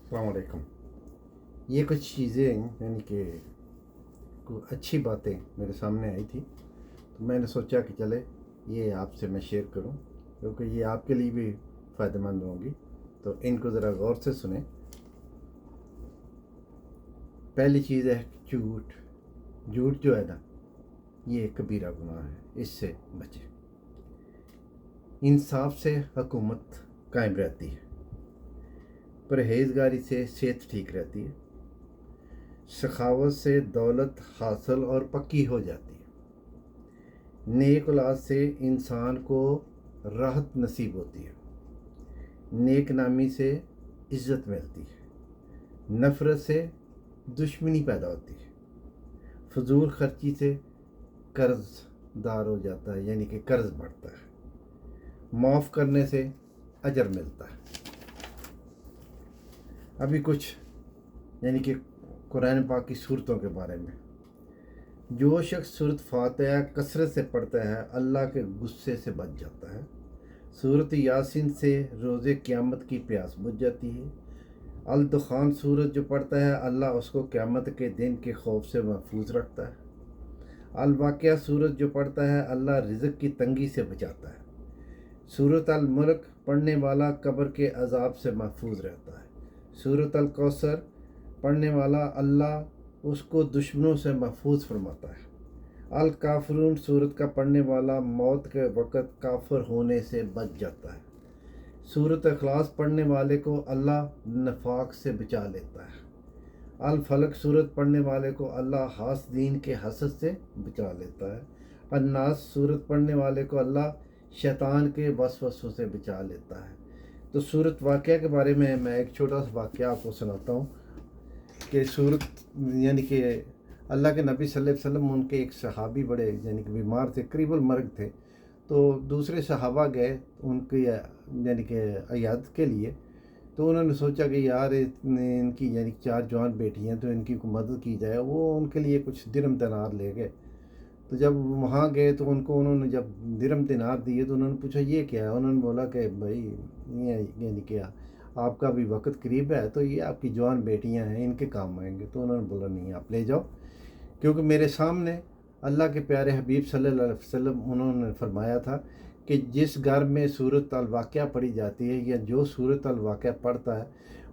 अस्सलाम वालेकुम। ये कुछ चीज़ें यानी कि अच्छी बातें मेरे सामने आई थी, तो मैंने सोचा कि चले ये आपसे मैं शेयर करूं, क्योंकि ये आपके लिए भी फ़ायदेमंद होंगी। तो इनको ज़रा गौर से सुने। पहली चीज़ है झूठ। झूठ जो है ना, ये कबीरा गुनाह है, इससे बचे। इंसाफ से हुकूमत कायम रहती है, परहेजगारी से सेहत ठीक रहती है, सखावत से दौलत हासिल और पक्की हो जाती है, नेक औलाद से इंसान को राहत नसीब होती है, नेक नामी से इज़्ज़त मिलती है, नफ़रत से दुश्मनी पैदा होती है, फजूल खर्ची से कर्जदार हो जाता है, यानी कि कर्ज बढ़ता है, माफ़ करने से अजर मिलता है। अभी कुछ यानी कि कुरान पाक की सूरतों के बारे में। जो शख्स सूरत फातिहा कसरत से पढ़ता है अल्लाह के गुस्से से बच जाता है। सूरत यासीन से रोज़े क़यामत की प्यास बुझ जाती है। अल दुखान सूरत जो पढ़ता है अल्लाह उसको क़यामत के दिन के खौफ से महफूज रखता है। अल वाक़िया सूरत जो पढ़ता है अल्लाह रिज़्क़ की तंगी से बचाता है। सूरत अल मुल्क पढ़ने वाला कब्र के अज़ाब से महफूज रहता है। सूरत अल कौसर पढ़ने वाला अल्लाह उसको दुश्मनों से महफूज फरमाता है। अल काफरून सूरत का पढ़ने वाला मौत के वक़्त काफिर होने से बच जाता है। सूरत इखलास पढ़ने वाले को अल्लाह नफाक से बचा लेता है। अल फलक सूरत पढ़ने वाले को अल्लाह हासदीन के हसद से बचा लेता है। अन्नास सूरत पढ़ने वाले को अल्लाह शैतान के वसवसों से बचा लेता है। तो सूरत वाक़या के बारे में मैं एक छोटा सा वाक़या आपको सुनाता हूँ कि सूरत यानी कि अल्लाह के नबी सल्लल्लाहु अलैहि वसल्लम, उनके एक सहाबी बड़े यानी कि बीमार थे, करीबन मर्ग थे। तो दूसरे सहाबा गए उनकी यानी कि अयादत के लिए। तो उन्होंने सोचा कि यार इनकी यानी 4 जवान बेटियां, तो इनकी मदद की जाए। वो उनके लिए कुछ दिरम दिनार ले गए। तो जब वहाँ गए तो उन्होंने जब दिरम दिनार दिए तो उन्होंने पूछा ये क्या है। उन्होंने बोला कि भाई ये यानी क्या आपका भी वक्त करीब है, तो ये आपकी जवान बेटियां हैं, इनके काम आएंगे। तो उन्होंने बोला नहीं, आप ले जाओ, क्योंकि मेरे सामने अल्लाह के प्यारे हबीब सल्लल्लाहु अलैहि वसल्लम उन्होंने फरमाया था कि जिस घर में सूरत अल वाक़या पढ़ी जाती है या जो सूरत अल वाक़या पढ़ता है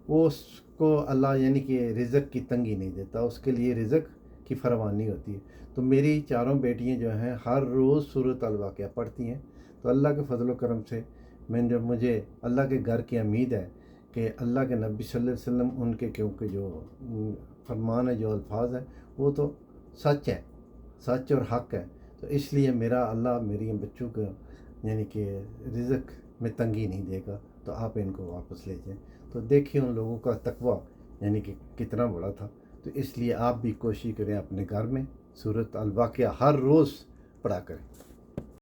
वो उसको अल्लाह यानी कि रिज़्क़ की तंगी नहीं देता, उसके लिए रिज़्क़ की फरमानी होती है। तो मेरी चारों बेटियां जो हैं हर रोज़ सूरत अल वाक़या पढ़ती हैं। तो अल्लाह के फजल करम से मुझे अल्लाह के घर की उम्मीद है कि अल्लाह के नबी सल्लल्लाहु अलैहि वसल्लम उनके क्योंकि जो फरमान है, जो अल्फाज है, वो तो सच है, सच और हक़ है। तो इसलिए मेरा अल्लाह मेरी बच्चों को यानी कि रिज़्क़ में तंगी नहीं देगा। तो आप इनको वापस ले जाएं। तो देखिए उन लोगों का तकवा यानी कि कितना बड़ा था। तो इसलिए आप भी कोशिश करें अपने घर में सूरत अल वाक़या हर रोज़ पढ़ा करें।